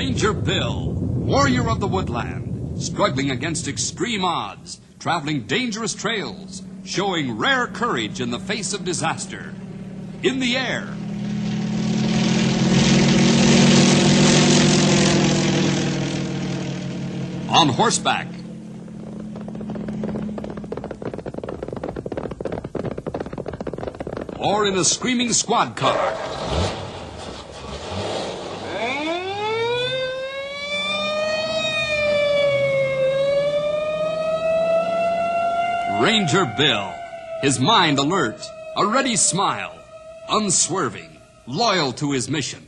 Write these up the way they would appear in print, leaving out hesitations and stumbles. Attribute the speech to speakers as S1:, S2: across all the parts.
S1: Ranger Bill, warrior of the woodland, struggling against extreme odds, traveling dangerous trails, showing rare courage in the face of disaster. In the air. On horseback. Or in a screaming squad car. Ranger Bill, his mind alert, a ready smile, unswerving, loyal to his mission.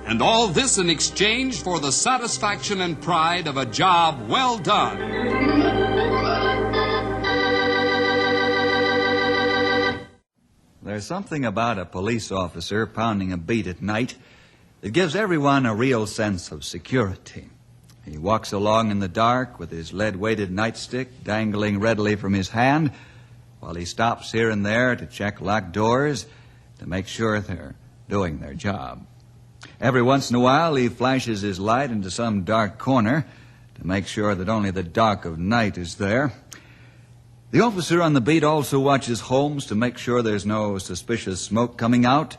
S1: And all this in exchange for the satisfaction and pride of a job well done.
S2: There's something about a police officer pounding a beat at night that gives everyone a real sense of security. He walks along in the dark with his lead-weighted nightstick dangling readily from his hand while he stops here and there to check locked doors to make sure they're doing their job. Every once in a while, he flashes his light into some dark corner to make sure that only the dark of night is there. The officer on the beat also watches homes to make sure there's no suspicious smoke coming out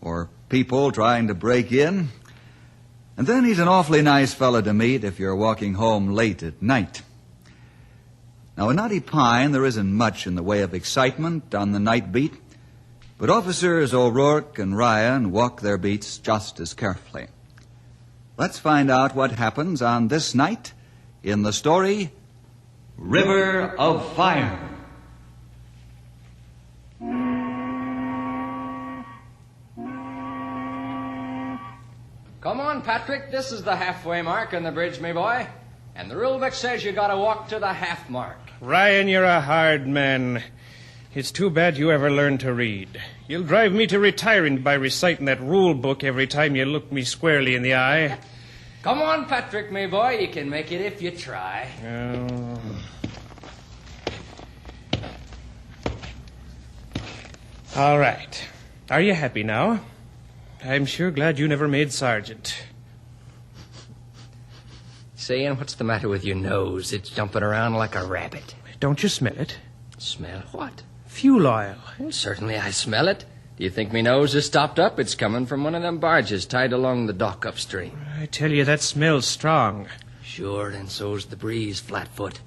S2: or people trying to break in. And then he's an awfully nice fellow to meet if you're walking home late at night. Now, in Knotty Pine, there isn't much in the way of excitement on the night beat, but Officers O'Rourke and Ryan walk their beats just as carefully. Let's find out what happens on this night in the story, River of Fire.
S3: Come on, Patrick. This is the halfway mark on the bridge, me boy. And the rule book says you gotta walk to the half mark.
S4: Ryan, you're a hard man. It's too bad you ever learned to read. You'll drive me to retiring by reciting that rule book every time you look me squarely in the eye.
S3: Come on, Patrick, me boy. You can make it if you try.
S4: Oh. All right. Are you happy now? I'm sure glad you never made sergeant.
S3: Saying, what's the matter with your nose? It's jumping around like a rabbit.
S4: Don't you smell it?
S3: Smell what?
S4: Fuel oil.
S3: Well, certainly I smell it. Do you think me nose is stopped up? It's coming from one of them barges tied along the dock upstream.
S4: I tell you, that smells strong.
S3: Sure, and so's the breeze, Flatfoot.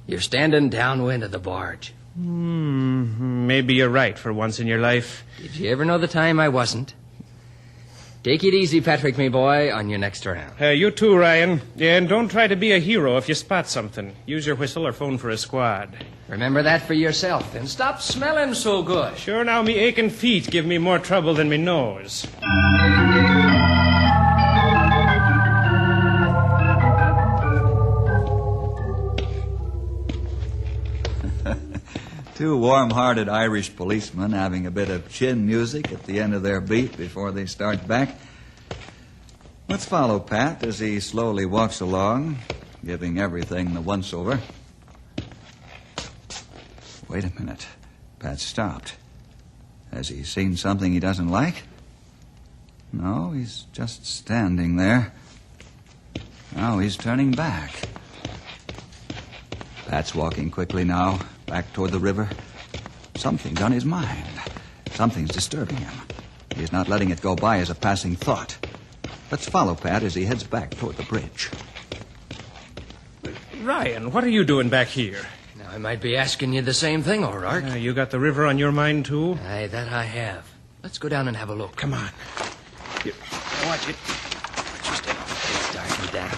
S3: You're standing downwind of the barge.
S4: Maybe you're right for once in your life.
S3: Did you ever know the time I wasn't? Take it easy, Patrick, me boy, on your next round.
S4: You too, Ryan. Yeah, and don't try to be a hero if you spot something. Use your whistle or phone for a squad.
S3: Remember that for yourself, and stop smelling so good.
S4: Sure, now me aching feet give me more trouble than me nose.
S2: Two warm-hearted Irish policemen having a bit of chin music at the end of their beat before they start back. Let's follow Pat as he slowly walks along, giving everything the once-over. Wait a minute. Pat stopped. Has he seen something he doesn't like? No, he's just standing there. Now he's turning back. Pat's walking quickly now, back toward the river. Something's on his mind. Something's disturbing him. He's not letting it go by as a passing thought. Let's follow Pat as he heads back toward the bridge.
S4: Ryan, what are you doing back here?
S3: Now, I might be asking you the same thing, O'Rourke.
S4: You got the river on your mind, too?
S3: Aye, that I have. Let's go down and have a look.
S4: Come on. Here, watch it.
S3: Watch your step. It's dark and damp.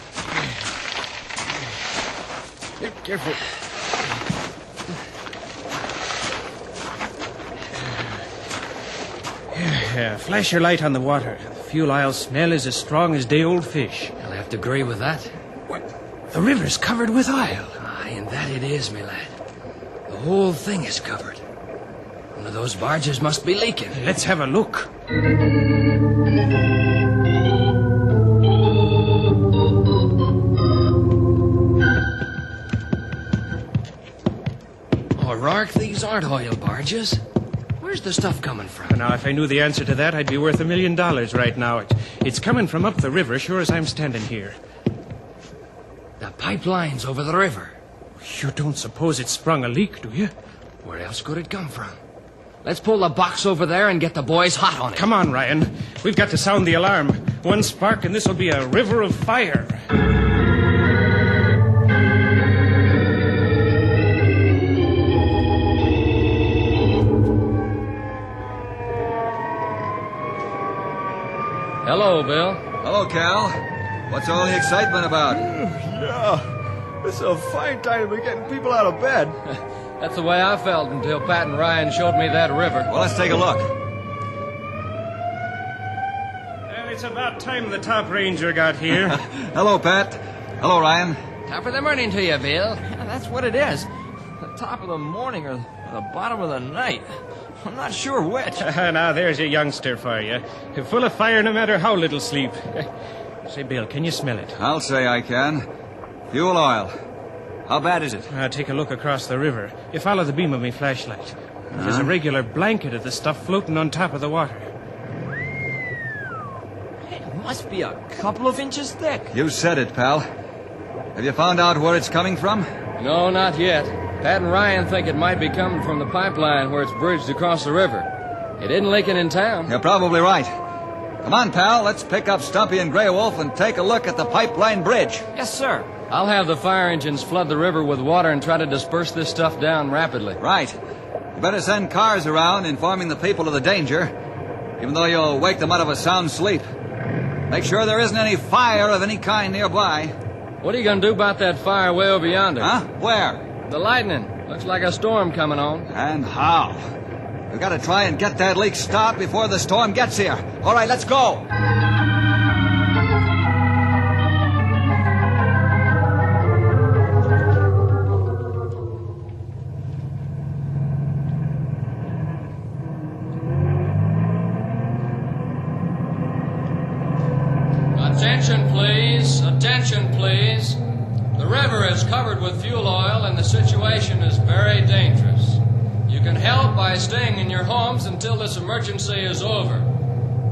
S4: Here, careful. Flash your light on the water. The fuel oil smell is as strong as day-old fish.
S3: I'll have to agree with that.
S4: What? The river's covered with oil.
S3: Aye, and that it is, me lad. The whole thing is covered. One of those barges must be leaking.
S4: Let's have a look.
S3: O'Rourke, these aren't oil barges. Where's the stuff coming from?
S4: Now, if I knew the answer to that, I'd be worth $1 million right now. It's coming from up the river, sure as I'm standing here.
S3: The pipeline's over the river.
S4: You don't suppose it sprung a leak, do you?
S3: Where else could it come from? Let's pull the box over there and get the boys hot on it.
S4: Come on, Ryan. We've got to sound the alarm. One spark and this'll be a river of fire.
S3: Hello, Bill.
S2: Hello, Cal. What's all the excitement about?
S5: Yeah, this is a fine time to be getting people out of bed.
S3: That's the way I felt until Pat and Ryan showed me that river.
S2: Well, let's take a look.
S4: Well, it's about time the top ranger got here.
S2: Hello, Pat. Hello, Ryan.
S3: Top of the morning to you, Bill.
S5: Yeah, that's what it is. The top of the morning or the bottom of the night. I'm not sure which.
S4: Now, there's a youngster for you. Full of fire no matter how little sleep. Say, Bill, can you smell it?
S2: I'll say I can. Fuel oil. How bad is it?
S4: Take a look across the river. You follow the beam of my flashlight. There's a regular blanket of the stuff floating on top of the water.
S5: It must be a couple of inches thick.
S2: You said it, pal. Have you found out where it's coming from?
S3: No, not yet. Pat and Ryan think it might be coming from the pipeline where it's bridged across the river. It isn't leaking in town.
S2: You're probably right. Come on, pal. Let's pick up Stumpy and Grey Wolf and take a look at the pipeline bridge.
S5: Yes, sir.
S3: I'll have the fire engines flood the river with water and try to disperse this stuff down rapidly.
S2: Right. You better send cars around informing the people of the danger, even though you'll wake them out of a sound sleep. Make sure there isn't any fire of any kind nearby.
S3: What are you going to do about that fire way over yonder?
S2: Huh? Where?
S3: The lightning. Looks like a storm coming on.
S2: And how? We've got to try and get that leak stopped before the storm gets here. All right, let's go.
S3: Attention, please. Attention, please. The river is covered with fuel oil and the situation is very dangerous. You can help by staying in your homes until this emergency is over.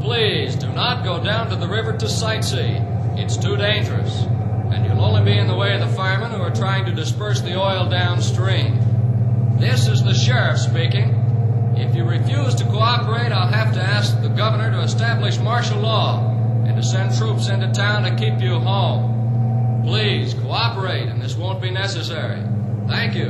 S3: Please do not go down to the river to sightsee. It's too dangerous. And you'll only be in the way of the firemen who are trying to disperse the oil downstream. This is the sheriff speaking. If you refuse to cooperate, I'll have to ask the governor to establish martial law and to send troops into town to keep you home. Please cooperate, and this won't be necessary. Thank you.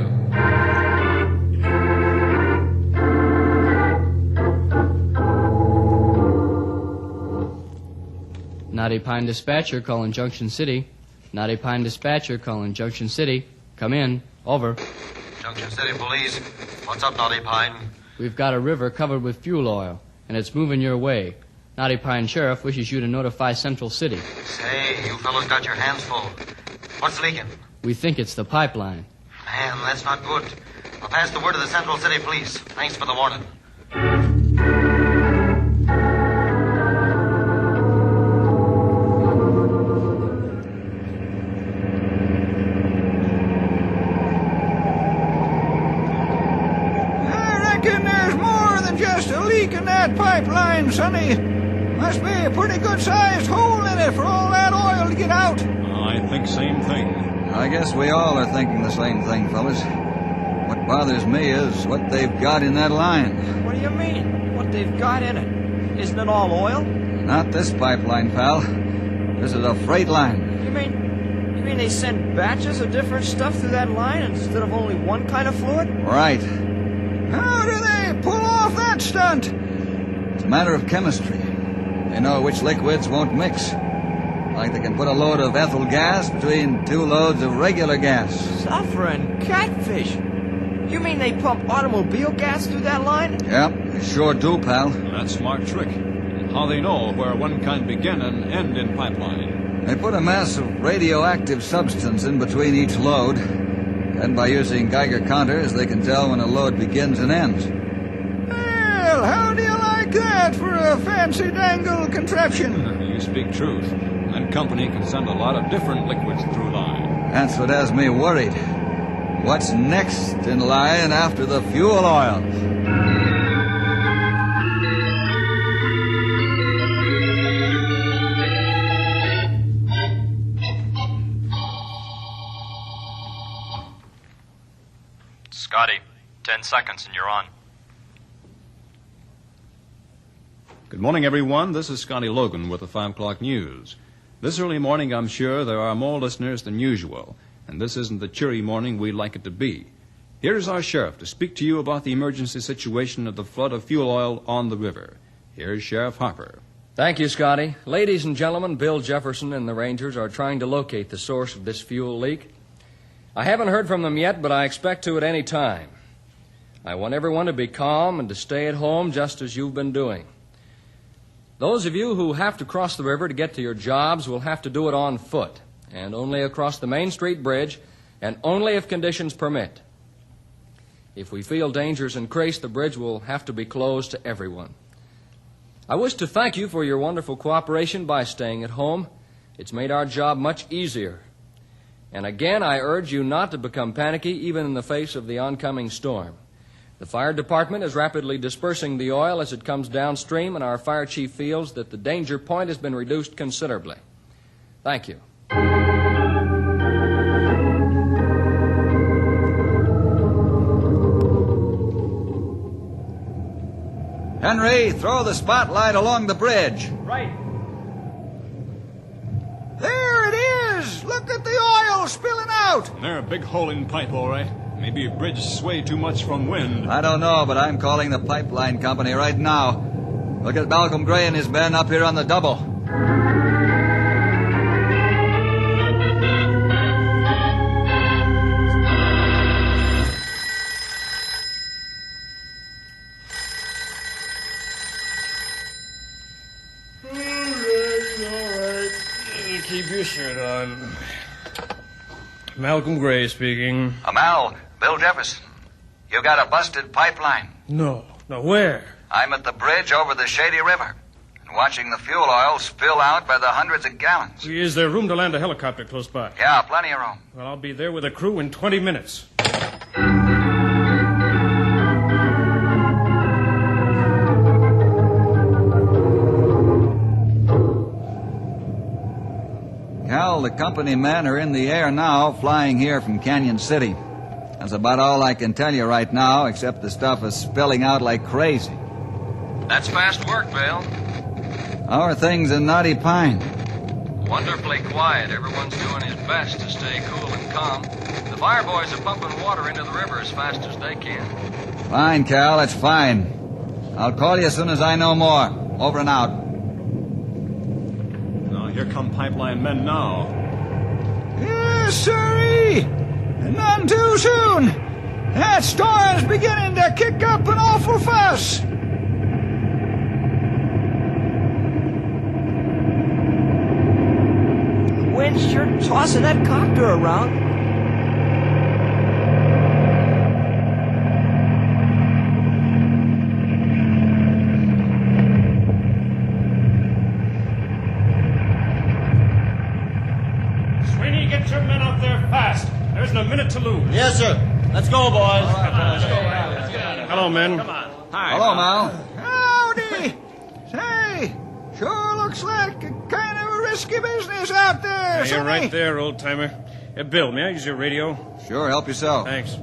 S3: Knotty Pine Dispatcher calling Junction City. Knotty Pine Dispatcher calling Junction City. Come in. Over.
S6: Junction City Police. What's up, Knotty Pine?
S3: We've got a river covered with fuel oil, and it's moving your way. Knotty Pine Sheriff wishes you to notify Central City.
S6: Say, you fellows got your hands full. What's leaking?
S3: We think it's the pipeline.
S6: Man, that's not good. I'll pass the word to the Central City Police. Thanks for the warning.
S7: I reckon there's more than just a leak in that pipeline, Sonny. Must be a pretty good-sized hole in it for all that oil to get out.
S8: I think same thing.
S2: I guess we all are thinking the same thing, fellas. What bothers me is what they've got in that line.
S5: What do you mean? What they've got in it? Isn't it all oil?
S2: Not this pipeline, pal. This is a freight line.
S5: You mean they send batches of different stuff through that line instead of only one kind of fluid?
S2: Right.
S7: How do they pull off that stunt?
S2: It's a matter of chemistry. They know which liquids won't mix. Like they can put a load of ethyl gas between 2 loads of regular gas.
S5: Suffering catfish. You mean they pump automobile gas through that line?
S2: Yep, they sure do, pal.
S8: That's a smart trick. How they know where one can begin and end in pipeline.
S2: They put a mass of radioactive substance in between each load. And by using Geiger counters, they can tell when a load begins and ends.
S7: Well, how do you like that for a fancy dangle contraption?
S8: You speak truth. And company can send a lot of different liquids through line.
S2: That's what has me worried. What's next in line after the fuel oil?
S9: 10 seconds and you're on.
S8: Good morning, everyone. This is Scotty Logan with the 5 o'clock news. This early morning, I'm sure there are more listeners than usual, and this isn't the cheery morning we'd like it to be. Here's our sheriff to speak to you about the emergency situation of the flood of fuel oil on the river. Here's Sheriff Harper.
S3: Thank you, Scotty. Ladies and gentlemen, Bill Jefferson and the Rangers are trying to locate the source of this fuel leak. I haven't heard from them yet, but I expect to at any time. I want everyone to be calm and to stay at home just as you've been doing. Those of you who have to cross the river to get to your jobs will have to do it on foot, and only across the Main Street Bridge, and only if conditions permit. If we feel dangers increase, the bridge will have to be closed to everyone. I wish to thank you for your wonderful cooperation by staying at home. It's made our job much easier. And again, I urge you not to become panicky, even in the face of the oncoming storm. The fire department is rapidly dispersing the oil as it comes downstream, and our fire chief feels that the danger point has been reduced considerably. Thank you.
S2: Henry, throw the spotlight along the bridge.
S4: Right.
S7: There it is! Look at the oil spilling out!
S8: There's a big hole in pipe, all right. Maybe a bridge sway too much from wind.
S2: I don't know, but I'm calling the pipeline company right now. Look at Malcolm Gray and his men up here on the double.
S4: All right. Keep your shirt on. Malcolm Gray speaking.
S2: Mal, Bill Jefferson. You got a busted pipeline.
S4: No, where?
S2: I'm at the bridge over the Shady River, and watching the fuel oil spill out by the hundreds of gallons.
S4: Is there room to land a helicopter close by?
S2: Yeah, plenty of room.
S4: Well, I'll be there with a crew in 20 minutes.
S2: Cal, the company men are in the air now, flying here from Canyon City. That's about all I can tell you right now, except the stuff is spilling out like crazy.
S3: That's fast work, Bill.
S2: How are things in Knotty Pine?
S3: Wonderfully quiet. Everyone's doing his best to stay cool and calm. The fire boys are pumping water into the river as fast as they can.
S2: Fine, Cal, that's fine. I'll call you as soon as I know more. Over and out.
S8: Now, here come pipeline men now.
S7: Yes, sirree! None too soon! That storm's beginning to kick up an awful fuss!
S10: The wind's sure tossing that copter around.
S4: Sweeney, get your men out there fast. There isn't a minute to lose.
S11: Yes, sir. Let's go, boys.
S4: Hello, men.
S8: Hi.
S2: Hello, Mal.
S7: Howdy! Say, sure looks like a kind of a risky business out there,
S4: You're
S7: sonny.
S4: right there, old-timer. Bill, may I use your radio?
S2: Sure, help yourself.
S4: Thanks.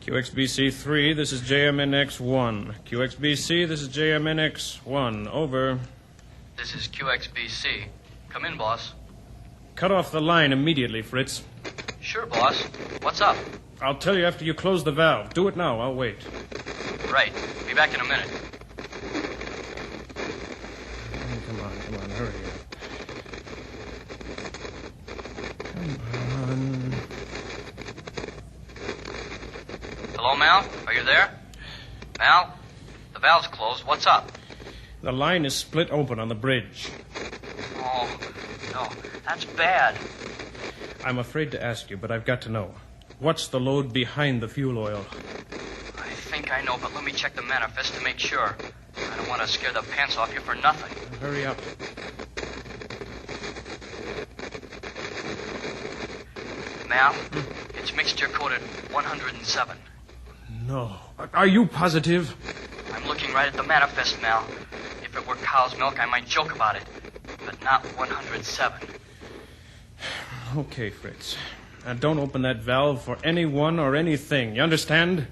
S4: QXBC-3, this is JMNX-1. QXBC, this is JMNX-1. Over.
S12: This is QXBC. Come in, boss.
S4: Cut off the line immediately, Fritz.
S12: Sure, boss. What's up?
S4: I'll tell you after you close the valve. Do it now. I'll wait.
S12: Right. Be back in a minute.
S4: Come on, hurry up. Come on.
S12: Hello, Mal? Are you there? Mal? The valve's closed. What's up?
S4: The line is split open on the bridge.
S12: Oh, no. That's bad.
S4: I'm afraid to ask you, but I've got to know. What's the load behind the fuel oil?
S12: I think I know, but let me check the manifest to make sure. I don't want to scare the pants off you for nothing.
S4: Hurry up.
S12: Mal, it's mixture coded 107.
S4: No. Are you positive?
S12: I'm looking right at the manifest, Mal. If it were cow's milk, I might joke about it. But not 107.
S4: Okay, Fritz. Now, don't open that valve for anyone or anything. You understand?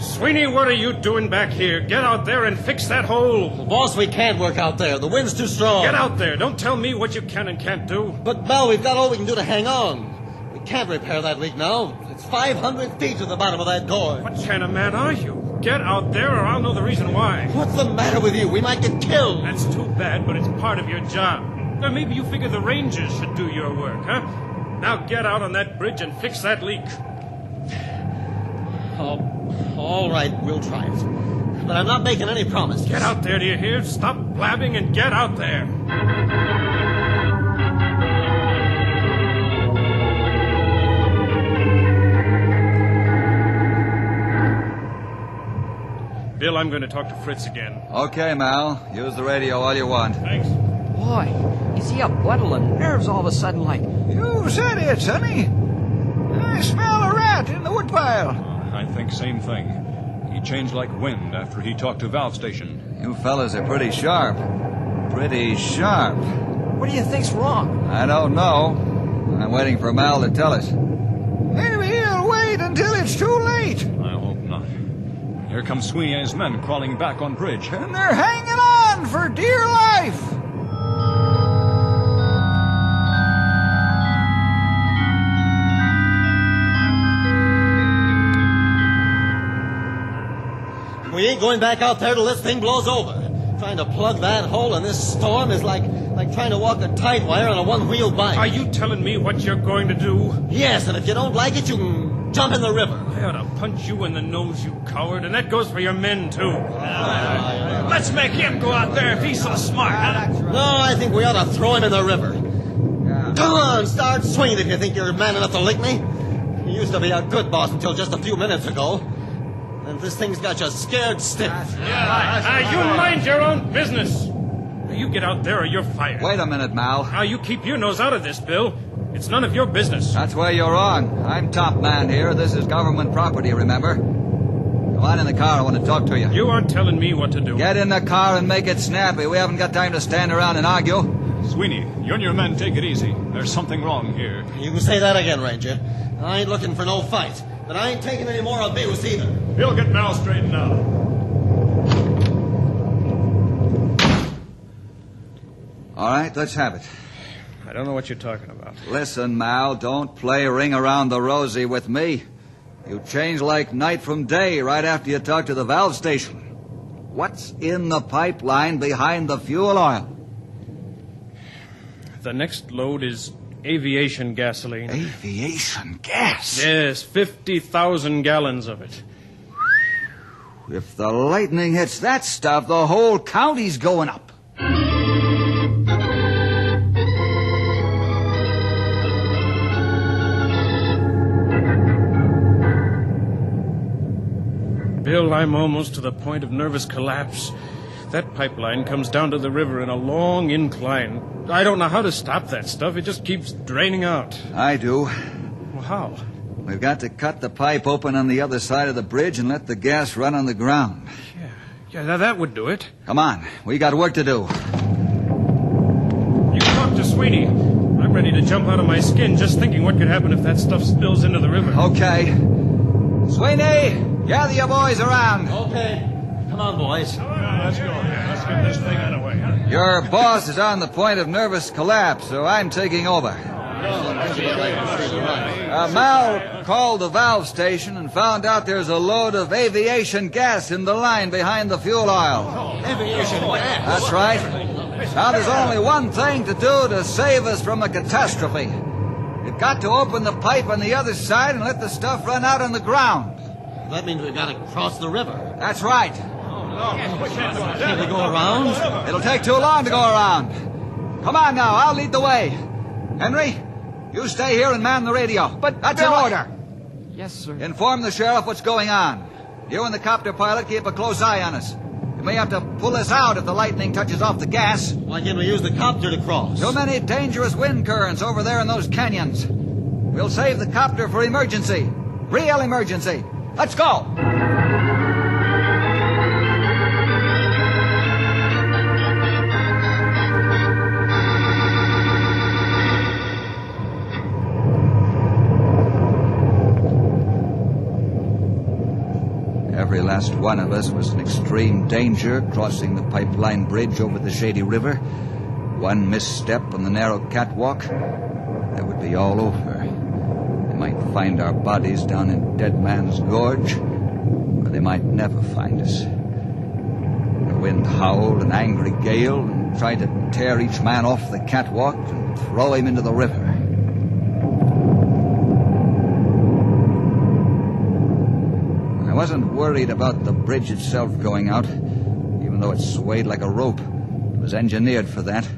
S4: Sweeney, what are you doing back here? Get out there and fix that hole.
S11: Well, boss, we can't work out there. The wind's too strong.
S4: Get out there. Don't tell me what you can and can't do.
S11: But, Mel, we've got all we can do to hang on. We can't repair that leak now. It's 500 feet to the bottom of that gorge.
S4: What kind of man are you? Get out there or I'll know the reason why.
S11: What's the matter with you? We might get killed.
S4: That's too bad, but it's part of your job. Or maybe you figure the Rangers should do your work, huh? Now get out on that bridge and fix that leak.
S11: Oh, all right, we'll try it. But I'm not making any promises.
S4: Get out there, do you hear? Stop blabbing and get out there. Bill, I'm going to talk to Fritz again.
S2: Okay, Mal. Use the radio all you want.
S4: Thanks.
S10: Boy, is he a bundle of nerves all of a sudden like...
S7: You said it, Sonny. I smell a rat in the woodpile.
S8: I think same thing. He changed like wind after he talked to valve station.
S2: You fellas are pretty sharp. Pretty sharp.
S10: What do you think's wrong?
S2: I don't know. I'm waiting for Mal to tell us.
S7: Maybe he'll wait until it's too late.
S8: I hope not. Here come Sweeney and his men crawling back on bridge.
S7: And they're hanging on for dear life.
S11: We ain't going back out there till this thing blows over. Trying to plug that hole in this storm is like trying to walk a tight wire on a one-wheel bike.
S4: Are you telling me what you're going to do?
S11: Yes, and if you don't like it, you can jump in the river.
S4: I ought to punch you in the nose, you coward, and that goes for your men, too. Let's make him go out there if he's so smart, huh?
S11: No, I think we ought to throw him in the river. Come on, start swinging if you think you're man enough to lick me. You used to be a good boss until just a few minutes ago. And this thing's got you scared stiff.
S4: You mind your own business. Now, you get out there or you're fired.
S2: Wait a minute, Mal.
S4: Now, you keep your nose out of this, Bill. It's none of your business.
S2: That's where you're wrong. I'm top man here. This is government property, remember? Come on in the car. I want to talk to you.
S4: You aren't telling me what to do.
S2: Get in the car and make it snappy. We haven't got time to stand around and argue.
S8: Sweeney, you and your men take it easy. There's something wrong here.
S11: You can say that again, Ranger. I ain't looking for no fight. But I ain't taking any more abuse either.
S8: He'll get Mal straightened out.
S2: All right, let's have it.
S4: I don't know what you're talking about.
S2: Listen, Mal, don't play ring around the rosy with me. You change like night from day right after you talk to the valve station. What's in the pipeline behind the fuel oil?
S4: The next load is aviation gasoline.
S2: Aviation gas?
S4: Yes, 50,000 gallons of it.
S2: If the lightning hits that stuff, the whole county's going up.
S4: Bill, I'm almost to the point of nervous collapse. That pipeline comes down to the river in a long incline. I don't know how to stop that stuff. It just keeps draining out.
S2: I do.
S4: Well, how?
S2: We've got to cut the pipe open on the other side of the bridge and let the gas run on the ground.
S4: Yeah, now that would do it.
S2: Come on. We got work to do.
S4: You talk to Sweeney. I'm ready to jump out of my skin just thinking what could happen if that stuff spills into the river.
S2: Okay. Sweeney, gather your boys around.
S11: Okay. Come on, boys.
S8: Let's go. Let's get this thing out of the way.
S2: Your boss is on the point of nervous collapse, so I'm taking over. Mal called the valve station and found out there's a load of aviation gas in the line behind the fuel oil.
S11: Aviation gas?
S2: That's right. Now there's only one thing to do to save us from a catastrophe. We've got to open the pipe on the other side and let the stuff run out on the ground.
S11: That means we've got to cross the river.
S2: That's right.
S11: Can we go around?
S2: It'll take too long to go around. Come on now, I'll lead the way. Henry, you stay here and man the radio. But that's an order.
S10: Yes, sir.
S2: Inform the sheriff what's going on. You and the copter pilot keep a close eye on us. You may have to pull us out if the lightning touches off the gas.
S11: Why can't we use the copter to cross?
S2: Too many dangerous wind currents over there in those canyons. We'll save the copter for emergency. Real emergency. Let's go. last one of us was in extreme danger crossing the pipeline bridge over the shady river. One misstep on the narrow catwalk, that would be all over. They might find our bodies down in Dead Man's Gorge, or they might never find us. The wind howled an angry gale and tried to tear each man off the catwalk and throw him into the river. I wasn't worried about the bridge itself going out, even though it swayed like a rope. It was engineered for that.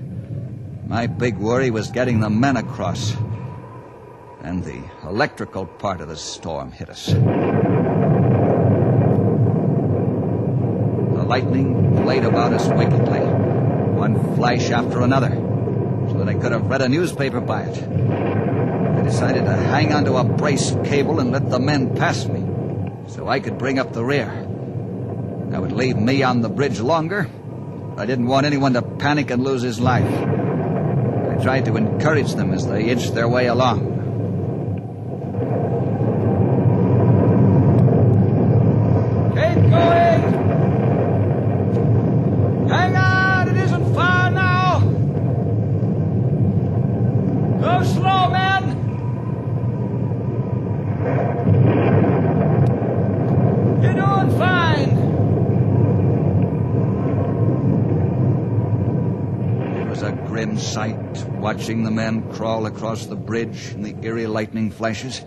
S2: My big worry was getting the men across. And the electrical part of the storm hit us. The lightning played about us wickedly, one flash after another, so that I could have read a newspaper by it. I decided to hang onto a brace cable and let the men pass me, so I could bring up the rear. That would leave me on the bridge longer. I didn't want anyone to panic and lose his life. I tried to encourage them as they inched their way along. Keep going! Hang on, it isn't far now! Go slow, men! You're doing fine! It was a grim sight, watching the men crawl across the bridge in the eerie lightning flashes.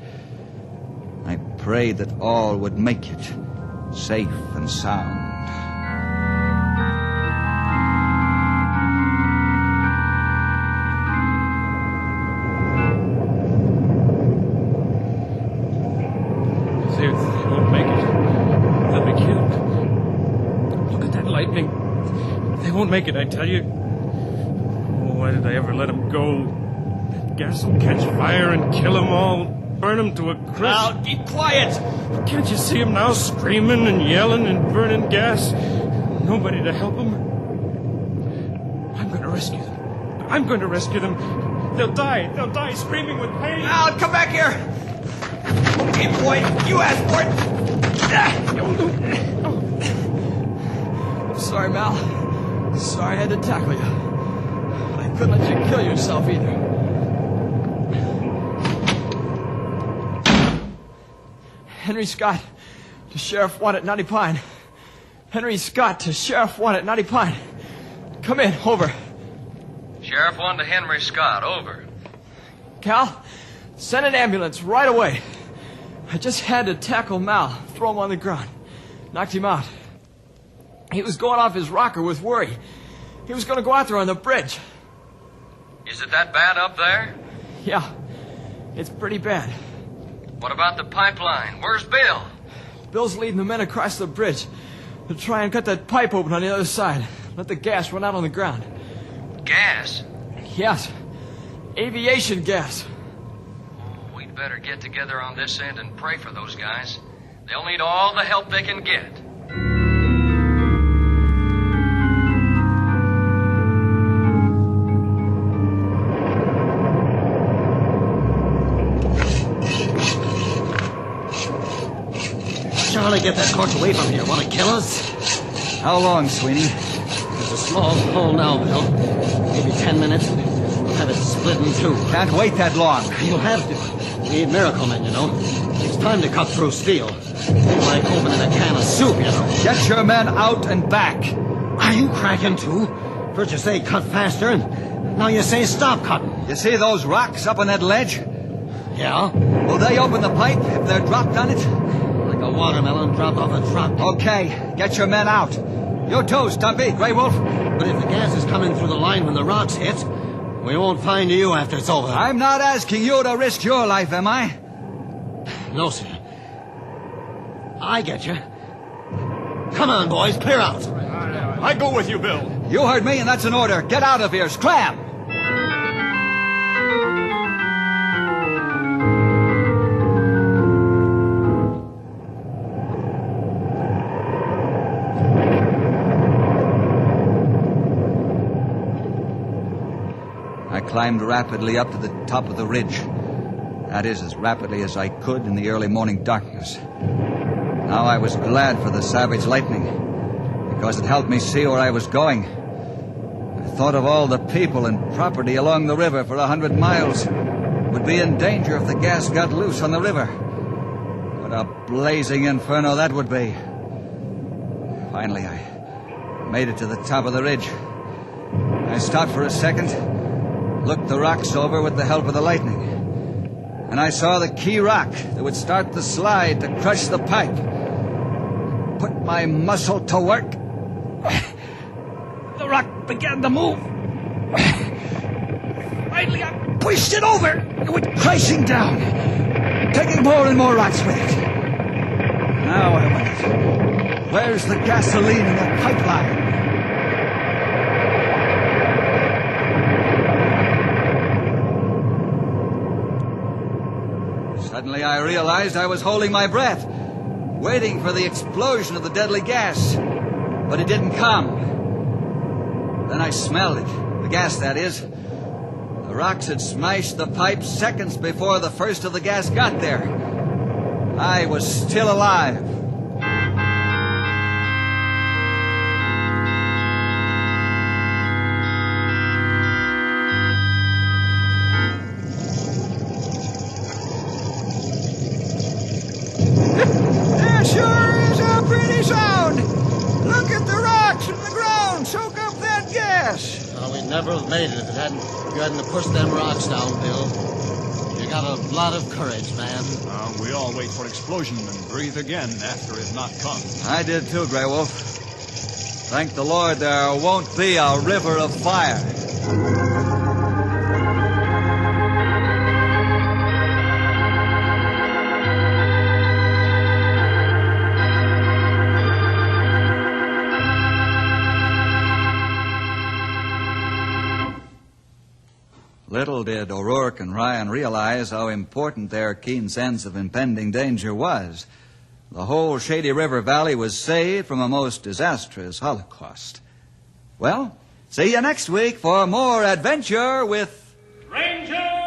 S2: I prayed that all would make it, safe and sound.
S4: They won't make it. They'll be killed. Look at that lightning. They won't make it, I tell you. Oh, why did I ever let them go? That gas will catch fire and kill them all. Burn them to a crisp.
S5: Now, keep quiet!
S4: Can't you see them now, screaming and yelling and burning gas? Nobody to help them. I'm going to rescue them. I'm going to rescue them. They'll die. They'll die screaming with pain.
S5: Now, come back here! Okay, boy, you asked for it! Sorry, Mal. Sorry I had to tackle you. I couldn't let you kill yourself either. Henry Scott to Sheriff Wanted, Knotty Pine. Henry Scott to Sheriff Wanted, Knotty Pine. Come in, over.
S3: Sheriff 1 to Henry Scott, over.
S5: Cal, send an ambulance right away. I just had to tackle Mal, throw him on the ground. Knocked him out. He was going off his rocker with worry. He was going to go out there on the bridge.
S3: Is it that bad up there?
S5: Yeah, it's pretty bad.
S3: What about the pipeline? Where's Bill?
S5: Bill's leading the men across the bridge to try and cut that pipe open on the other side. Let the gas run out on the ground.
S3: Gas?
S5: Yes. Aviation gas.
S3: Oh, we'd better get together on this end and pray for those guys. They'll need all the help they can get.
S11: Charlie, get that cork away from here. Want to kill us?
S2: How long, Sweeney?
S11: There's a small hole now, Bill. Maybe 10 minutes. We'll have it split in two.
S2: Can't wait that long.
S11: You'll have to. We need miracle men, you know. It's time to cut through steel. Like opening a can of soup, you know.
S2: Get your men out and back.
S11: Are you cracking, too? First you say cut faster, and now you say stop cutting.
S2: You see those rocks up on that ledge?
S11: Yeah?
S2: Will they open the pipe if they're dropped on it?
S11: Like a watermelon dropped off a truck.
S2: Okay, get your men out. You too, Stumpy, Grey Wolf.
S11: But if the gas is coming through the line when the rocks hit, we won't find you after it's over.
S2: I'm not asking you to risk your life, am I?
S11: No, sir. I get you. Come on, boys, clear out.
S4: I go with you, Bill.
S2: You heard me, and that's an order. Get out of here, scram! I climbed rapidly up to the top of the ridge. That is, as rapidly as I could in the early morning darkness. Now I was glad for the savage lightning, because it helped me see where I was going. I thought of all the people and property along the river for 100 miles would be in danger if the gas got loose on the river. What a blazing inferno that would be. Finally, I made it to the top of the ridge. I stopped for a second, looked the rocks over with the help of the lightning, and I saw the key rock that would start the slide to crush the pipe. Put my muscle to work. The rock began to move. Finally, I pushed it over. It went crashing down, taking more and more rocks with it. Now I wonder, where's the gasoline in that pipeline? Suddenly I realized I was holding my breath, waiting for the explosion of the deadly gas. But it didn't come. Then I smelled it. The gas, that is. The rocks had smashed the pipe seconds before the first of the gas got there. I was still alive.
S7: That sure is a pretty sound. Look at the rocks and the ground soak up that gas.
S11: We'd never have made it if you hadn't pushed them rocks down, Bill. You got a lot of courage, man.
S9: We all wait for explosion and breathe again after it not come.
S2: I did too, Grey Wolf. Thank the Lord there won't be a river of fire. Little did O'Rourke and Ryan realize how important their keen sense of impending danger was. The whole Shady River Valley was saved from a most disastrous holocaust. Well, see you next week for more adventure with
S4: Ranger!